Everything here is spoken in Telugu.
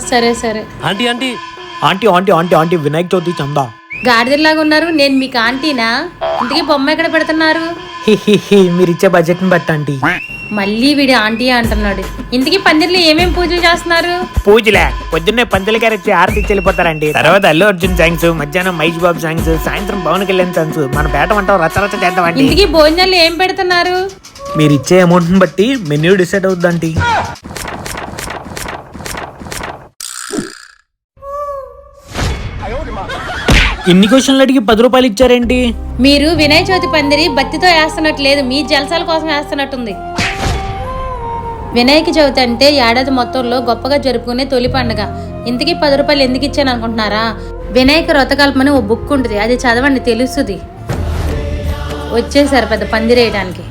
సరే సరే. Aunty aunty aunty aunty aunty aunty Vinayaka Chavithi చందా. గాడిదలాగా ఉన్నారు. నేను మీకు ఆంటీనా? ఇంతకీ బొమ్మ ఎక్కడ పెడుతున్నారు? మీరు ఇచ్చే బడ్జెట్ ని బట్టి ఆంటీ. మళ్ళీ వీడి ఆంటీ అంటున్నాడు. ఇంతకీ పందిర్లో ఏమేం పూజలు చేస్తున్నారు? పూజలే పొద్దున్నే పంతులు గారు వచ్చి ఆరతి ఇచ్చి వెళ్ళిపోతారండి. తర్వాత అల్లు అర్జున్ సాంగ్స్, మధ్యాహ్నం మహేష్ బాబు సాంగ్స్, సాయంత్రం పవన్ కళ్యాణ్ సాంగ్స్. మన పేట వంట రచ్చరచ్చ చేద్దామండి. ఇంతకీ భోజనాలు ఏం పెడుతున్నారు? మీరు ఇచ్చే అమౌంట్ ని బట్టి మెన్యూ డిసైడ్ అవుద్దండి. ఇన్ని క్వశ్చన్లు అడిగి 10 రూపాయలు ఇచ్చారేంటి? మీరు వినాయక చవితి పందిరి బత్తితో వేస్తున్నట్టు లేదు, మీ జలసాల కోసం వేస్తున్నట్టుంది. వినాయక చవితి అంటే ఏడాది మొత్తంలో గొప్పగా జరుపుకునే తొలి పండుగ. ఇంతకీ 10 రూపాయలు ఎందుకు ఇచ్చాను అనుకుంటున్నారా? వినాయక వ్రతకల్పమని ఓ బుక్ ఉంటుంది, అది చదవండి తెలుస్తుంది. వచ్చేసారు పెద్ద పందిరేయడానికి.